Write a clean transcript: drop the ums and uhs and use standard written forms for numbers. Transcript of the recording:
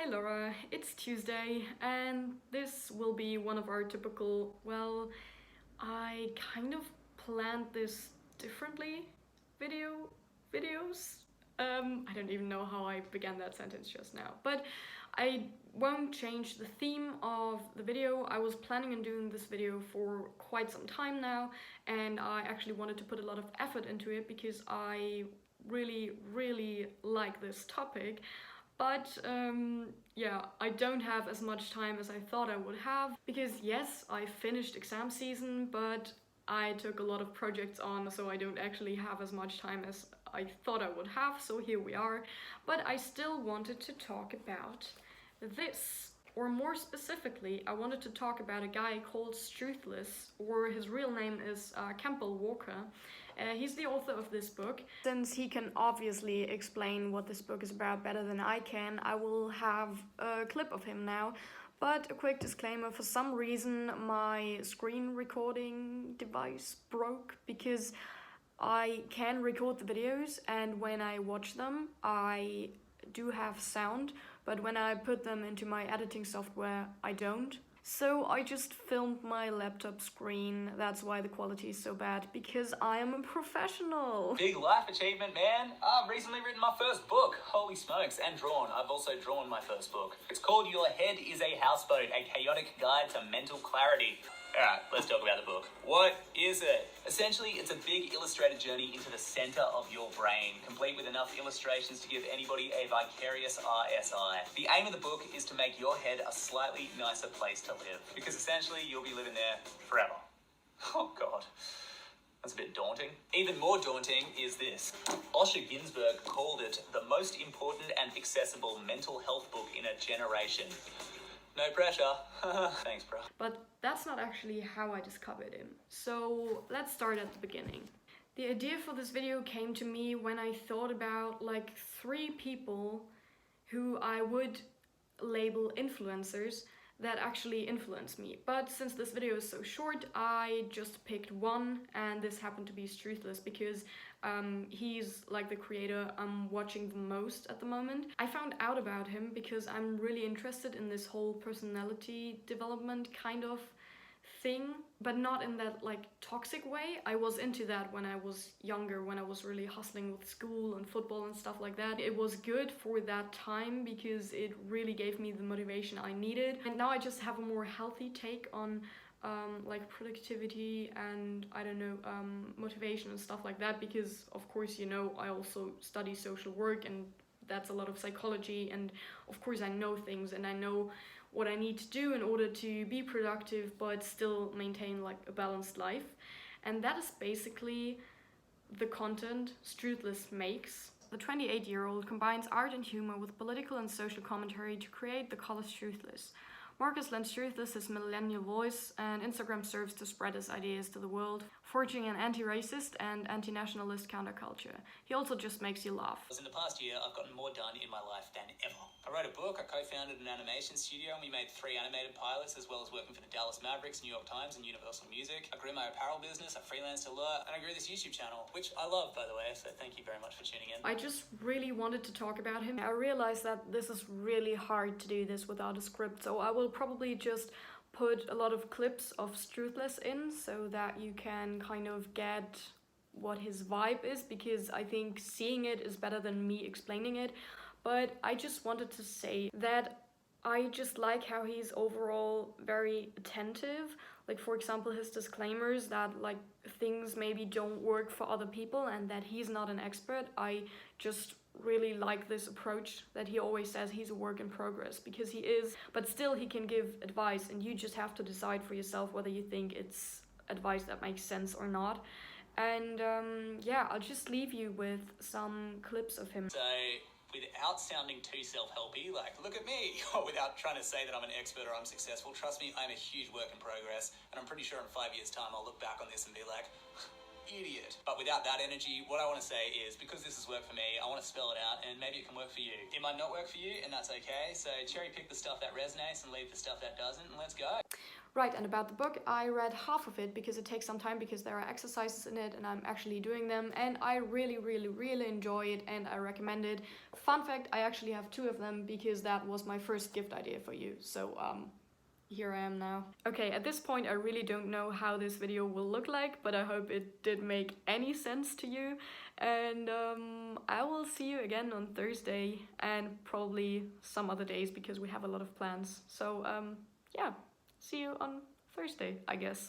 Hi Laura, it's Tuesday and this will be one of our typical, well, I kind of planned this differently videos. I don't even know how I began that sentence just now, but I won't change the theme of the video. I was planning on doing this video for quite some time now, and I actually wanted to put a lot of effort into it because I really like this topic. But yeah, I don't have as much time as I thought I would have because yes, I finished exam season, but I took a lot of projects on, so I don't actually have as much time as I thought I would have, so here we are. But I still wanted to talk about this, or more specifically, I wanted to talk about a guy called Struthless, or his real name is Campbell Walker. He's the author of this book. Since he can obviously explain what this book is about better than I can, I will have a clip of him now. But a quick disclaimer, for some reason my screen recording device broke because I can record the videos and when I watch them I do have sound, but when I put them into my editing software I don't. So I just filmed my laptop screen, that's why the quality is so bad, because I am a professional. Big life achievement, man. I've recently written my first book, holy smokes, and drawn. I've also drawn my first book. It's called Your Head is a Houseboat, a chaotic guide to mental clarity. Alright, let's talk about the book. What is it? Essentially, it's a big illustrated journey into the center of your brain, complete with enough illustrations to give anybody a vicarious RSI. The aim of the book is to make your head a slightly nicer place to live, because essentially you'll be living there forever. Oh god. That's a bit daunting. Even more daunting is this. Osher Günsberg called it the most important and accessible mental health book in a generation. No pressure. Thanks, bro. But that's not actually how I discovered him. So let's start at the beginning. The idea for this video came to me when I thought about like 3 people who I would label influencers that actually influenced me. But since this video is so short, I just picked one, and this happened to be Struthless because he's like the creator I'm watching the most at the moment. I found out about him because I'm really interested in this whole personality development kind of thing, but not in that like toxic way. I was into that when I was younger, when I was really hustling with school and football and stuff like that. It was good for that time because it really gave me the motivation I needed, and now I just have a more healthy take on like productivity and I don't know, motivation and stuff like that, because of course, you know, I also study social work and that's a lot of psychology, and of course I know things and I know what I need to do in order to be productive but still maintain like a balanced life. And that is basically the content Struthless makes. The 28-year-old combines art and humor with political and social commentary to create the color Struthless. Marcus lends Struthless his millennial voice, and Instagram serves to spread his ideas to the world, forging an anti-racist and anti-nationalist counterculture. He also just makes you laugh. In the past year, I've gotten more done in my life than ever. I wrote a book, I co-founded an animation studio, and we made 3 animated pilots, as well as working for the Dallas Mavericks, New York Times, and Universal Music. I grew my apparel business, I freelanced a lot, and I grew this YouTube channel, which I love, by the way, so thank you very much for tuning in. I just really wanted to talk about him. I realized that this is really hard to do this without a script, so I will probably just put a lot of clips of Struthless in so that you can kind of get what his vibe is, because I think seeing it is better than me explaining it. But I just wanted to say that I just like how he's overall very attentive. Like, for example, his disclaimers that like things maybe don't work for other people and that he's not an expert. I just really like this approach that he always says he's a work in progress, because he is, but still he can give advice and you just have to decide for yourself whether you think it's advice that makes sense or not. And yeah, I'll just leave you with some clips of him. So, without sounding too self-helpy, like, look at me, or without trying to say that I'm an expert or I'm successful, trust me, I'm a huge work in progress, and I'm pretty sure in 5 years' time I'll look back on this and be like, idiot. But without that energy, what I want to say is, because this has worked for me, I want to spell it out, and maybe it can work for you. It might not work for you, and that's okay. So cherry pick the stuff that resonates and leave the stuff that doesn't, and let's go. Right, and about the book, I read half of it because it takes some time because there are exercises in it and I'm actually doing them, and I really enjoy it and I recommend it. Fun fact, I actually have 2 of them because that was my first gift idea for you, so here I am now. Okay, at this point I really don't know how this video will look like, but I hope it did make any sense to you, and I will see you again on Thursday and probably some other days because we have a lot of plans. So yeah. See you on Thursday, I guess.